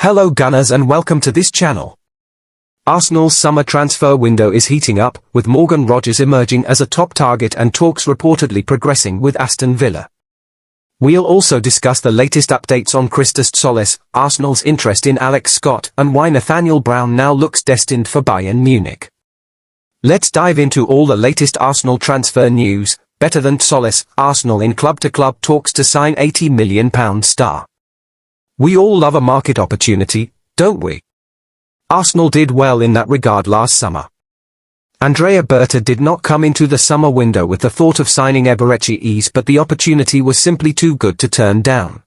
Hello Gunners and welcome to this channel. Arsenal's summer transfer window is heating up, with Morgan Rogers emerging as a top target and talks reportedly progressing with Aston Villa. We'll also discuss the latest updates on Christos Tzolis, Arsenal's interest in Alex Scott, and why Nathaniel Brown now looks destined for Bayern Munich. Let's dive into all the latest Arsenal transfer news. Better than Tzolis, Arsenal in club-to-club talks to sign £80 million star. We all love a market opportunity, don't we? Arsenal did well in that regard last summer. Andrea Berta did not come into the summer window with the thought of signing Eberechi, but the opportunity was simply too good to turn down.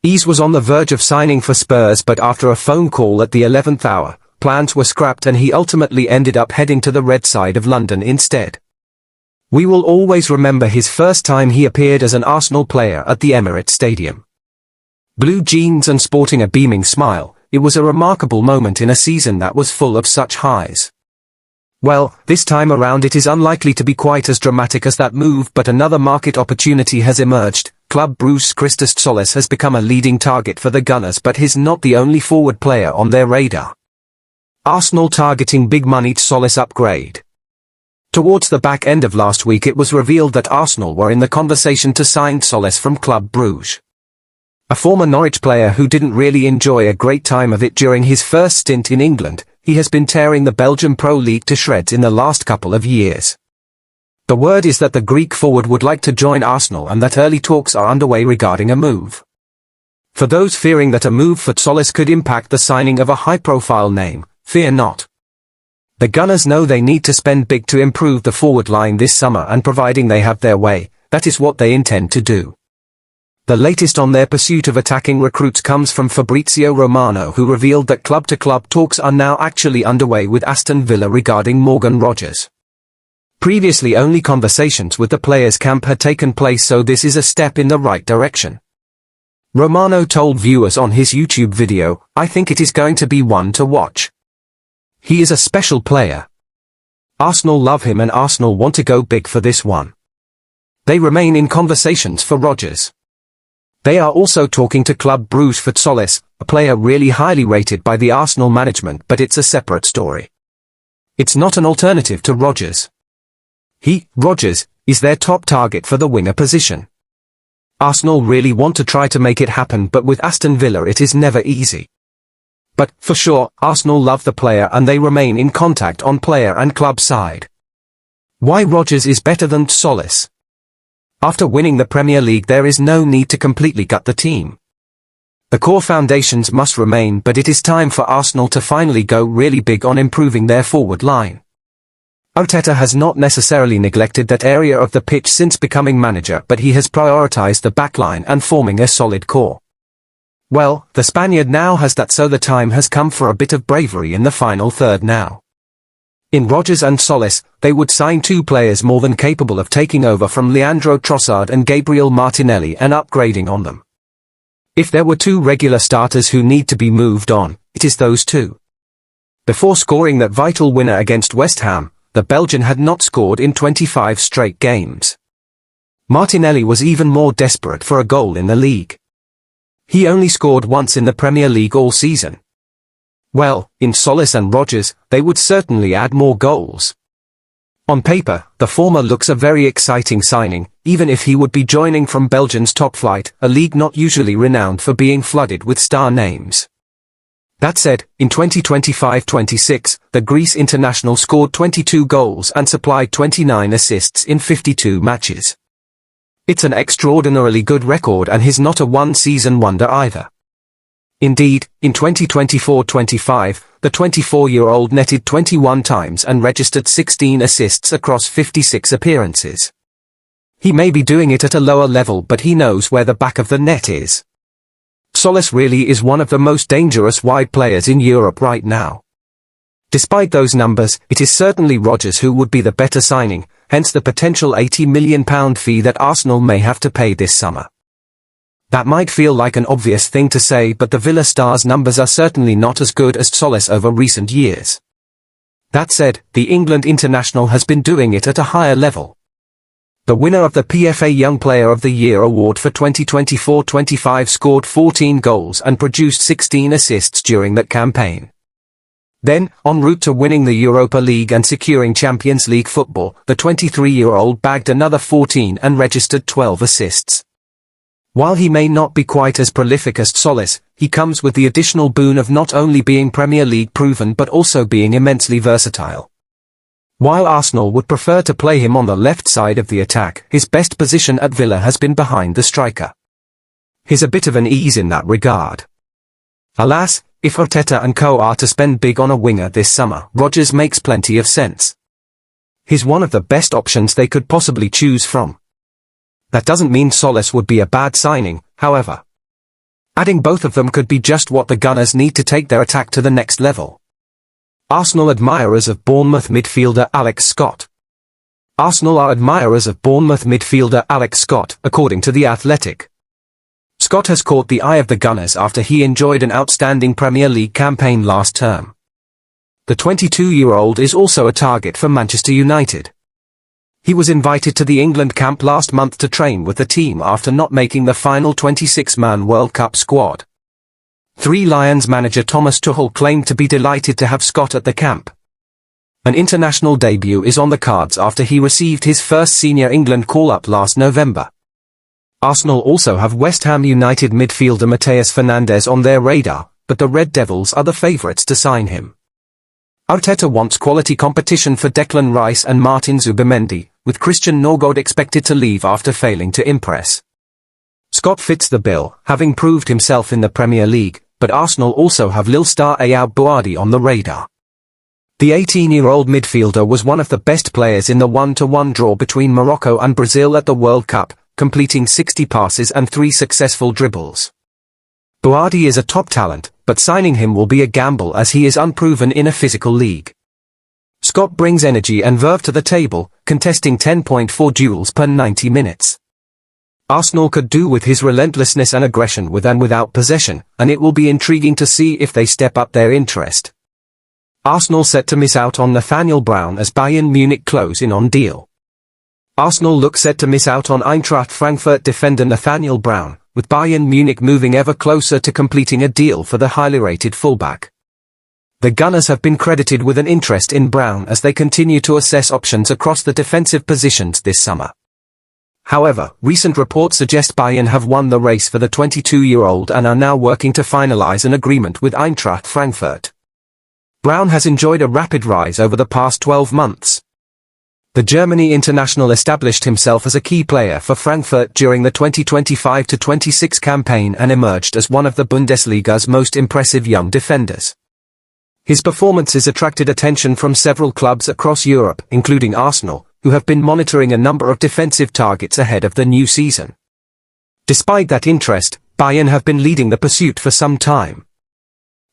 Eze was on the verge of signing for Spurs, but after a phone call at the 11th hour, plans were scrapped and he ultimately ended up heading to the red side of London instead. We will always remember his first time he appeared as an Arsenal player at the Emirates Stadium. Blue jeans and sporting a beaming smile, it was a remarkable moment in a season that was full of such highs. Well, this time around it is unlikely to be quite as dramatic as that move, but another market opportunity has emerged. Club Brugge's Christos Tzolis has become a leading target for the Gunners, but he's not the only forward player on their radar. Arsenal targeting big money Tzolis upgrade. Towards the back end of last week it was revealed that Arsenal were in the conversation to sign Tzolis from Club Brugge. A former Norwich player who didn't really enjoy a great time of it during his first stint in England, he has been tearing the Belgian Pro League to shreds in the last couple of years. The word is that the Greek forward would like to join Arsenal and that early talks are underway regarding a move. For those fearing that a move for Tzolis could impact the signing of a high-profile name, fear not. The Gunners know they need to spend big to improve the forward line this summer, and providing they have their way, that is what they intend to do. The latest on their pursuit of attacking recruits comes from Fabrizio Romano, who revealed that club-to-club talks are now actually underway with Aston Villa regarding Morgan Rogers. Previously only conversations with the players' camp had taken place, so this is a step in the right direction. Romano told viewers on his YouTube video, "I think it is going to be one to watch. He is a special player. Arsenal love him and Arsenal want to go big for this one." They remain in conversations for Rogers. They are also talking to Club Brugge for Tzolis, a player really highly rated by the Arsenal management, but it's a separate story. It's not an alternative to Rogers. Rogers, is their top target for the winger position. Arsenal really want to try to make it happen, but with Aston Villa it is never easy. But, for sure, Arsenal love the player and they remain in contact on player and club side. Why Rogers is better than Tzolis? After winning the Premier League there is no need to completely gut the team. The core foundations must remain, but it is time for Arsenal to finally go really big on improving their forward line. Arteta has not necessarily neglected that area of the pitch since becoming manager, but he has prioritized the backline and forming a solid core. Well, the Spaniard now has that, so the time has come for a bit of bravery in the final third now. In Rogers and Tzolis, they would sign two players more than capable of taking over from Leandro Trossard and Gabriel Martinelli and upgrading on them. If there were two regular starters who need to be moved on, it is those two. Before scoring that vital winner against West Ham, the Belgian had not scored in 25 straight games. Martinelli was even more desperate for a goal in the league. He only scored once in the Premier League all season. Well, in Tzolis and Rogers, they would certainly add more goals. On paper, the former looks a very exciting signing, even if he would be joining from Belgium's top flight, a league not usually renowned for being flooded with star names. That said, in 2025-26, the Greece international scored 22 goals and supplied 29 assists in 52 matches. It's an extraordinarily good record, and he's not a one-season wonder either. Indeed, in 2024-25, the 24-year-old netted 21 times and registered 16 assists across 56 appearances. He may be doing it at a lower level, but he knows where the back of the net is. Tzolis really is one of the most dangerous wide players in Europe right now. Despite those numbers, it is certainly Rogers who would be the better signing, hence the potential £80 million fee that Arsenal may have to pay this summer. That might feel like an obvious thing to say, but the Villa star's numbers are certainly not as good as Tzolis over recent years. That said, the England international has been doing it at a higher level. The winner of the PFA Young Player of the Year award for 2024-25 scored 14 goals and produced 16 assists during that campaign. Then, en route to winning the Europa League and securing Champions League football, the 23-year-old bagged another 14 and registered 12 assists. While he may not be quite as prolific as Tzolis, he comes with the additional boon of not only being Premier League proven but also being immensely versatile. While Arsenal would prefer to play him on the left side of the attack, his best position at Villa has been behind the striker. He's a bit of an ease in that regard. Alas, if Arteta and co are to spend big on a winger this summer, Rodgers makes plenty of sense. He's one of the best options they could possibly choose from. That doesn't mean Tzolis would be a bad signing, however. Adding both of them could be just what the Gunners need to take their attack to the next level. Arsenal admirers of Bournemouth midfielder Alex Scott. Arsenal are admirers of Bournemouth midfielder Alex Scott, according to The Athletic. Scott has caught the eye of the Gunners after he enjoyed an outstanding Premier League campaign last term. The 22-year-old is also a target for Manchester United. He was invited to the England camp last month to train with the team after not making the final 26-man World Cup squad. Three Lions manager Thomas Tuchel claimed to be delighted to have Scott at the camp. An international debut is on the cards after he received his first senior England call-up last November. Arsenal also have West Ham United midfielder Mateus Fernandes on their radar, but the Red Devils are the favourites to sign him. Arteta wants quality competition for Declan Rice and Martin Zubimendi, with Christian Norgard expected to leave after failing to impress. Scott fits the bill, having proved himself in the Premier League, but Arsenal also have Lille star Ayoub Bouadi on the radar. The 18-year-old midfielder was one of the best players in the 1-1 draw between Morocco and Brazil at the World Cup, completing 60 passes and 3 successful dribbles. Bouadi is a top talent, but signing him will be a gamble as he is unproven in a physical league. Scott brings energy and verve to the table, contesting 10.4 duels per 90 minutes. Arsenal could do with his relentlessness and aggression with and without possession, and it will be intriguing to see if they step up their interest. Arsenal set to miss out on Nathaniel Brown as Bayern Munich close in on deal. Arsenal look set to miss out on Eintracht Frankfurt defender Nathaniel Brown, with Bayern Munich moving ever closer to completing a deal for the highly rated fullback. The Gunners have been credited with an interest in Brown as they continue to assess options across the defensive positions this summer. However, recent reports suggest Bayern have won the race for the 22-year-old and are now working to finalize an agreement with Eintracht Frankfurt. Brown has enjoyed a rapid rise over the past 12 months. The Germany international established himself as a key player for Frankfurt during the 2025-26 campaign and emerged as one of the Bundesliga's most impressive young defenders. His performances attracted attention from several clubs across Europe, including Arsenal, who have been monitoring a number of defensive targets ahead of the new season. Despite that interest, Bayern have been leading the pursuit for some time.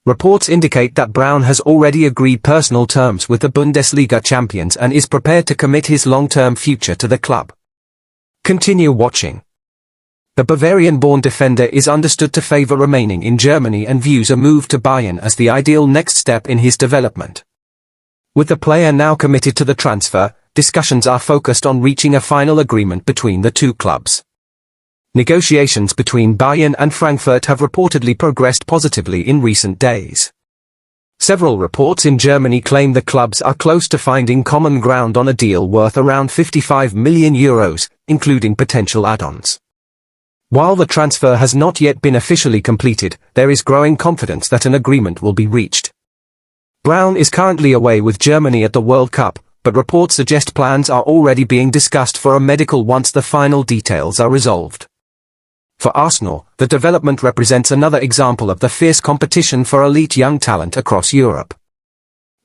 Reports indicate that Brown has already agreed personal terms with the Bundesliga champions and is prepared to commit his long-term future to the club. Continue watching. The Bavarian-born defender is understood to favor remaining in Germany and views a move to Bayern as the ideal next step in his development. With the player now committed to the transfer, discussions are focused on reaching a final agreement between the two clubs. Negotiations between Bayern and Frankfurt have reportedly progressed positively in recent days. Several reports in Germany claim the clubs are close to finding common ground on a deal worth around €55 million, including potential add-ons. While the transfer has not yet been officially completed, there is growing confidence that an agreement will be reached. Brown is currently away with Germany at the World Cup, but reports suggest plans are already being discussed for a medical once the final details are resolved. For Arsenal, the development represents another example of the fierce competition for elite young talent across Europe.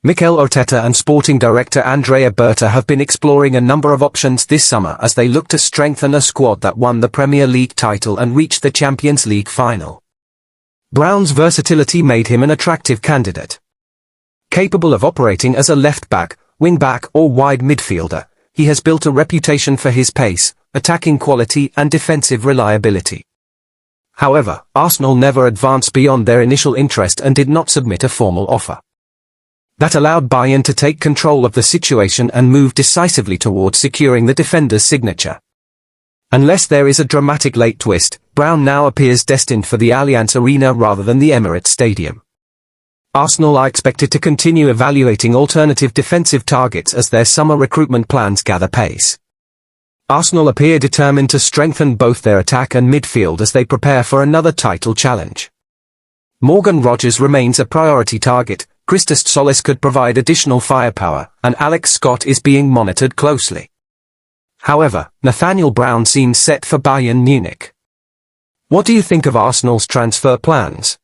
Mikel Arteta and sporting director Andrea Berta have been exploring a number of options this summer as they look to strengthen a squad that won the Premier League title and reached the Champions League final. Brown's versatility made him an attractive candidate. Capable of operating as a left-back, wing-back or wide midfielder, he has built a reputation for his pace, attacking quality and defensive reliability. However, Arsenal never advanced beyond their initial interest and did not submit a formal offer. That allowed Bayern to take control of the situation and move decisively towards securing the defender's signature. Unless there is a dramatic late twist, Brown now appears destined for the Allianz Arena rather than the Emirates Stadium. Arsenal are expected to continue evaluating alternative defensive targets as their summer recruitment plans gather pace. Arsenal appear determined to strengthen both their attack and midfield as they prepare for another title challenge. Morgan Rogers remains a priority target, Christos Tzolis could provide additional firepower, and Alex Scott is being monitored closely. However, Nathaniel Brown seems set for Bayern Munich. What do you think of Arsenal's transfer plans?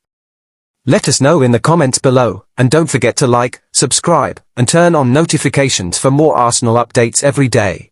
Let us know in the comments below, and don't forget to like, subscribe, and turn on notifications for more Arsenal updates every day.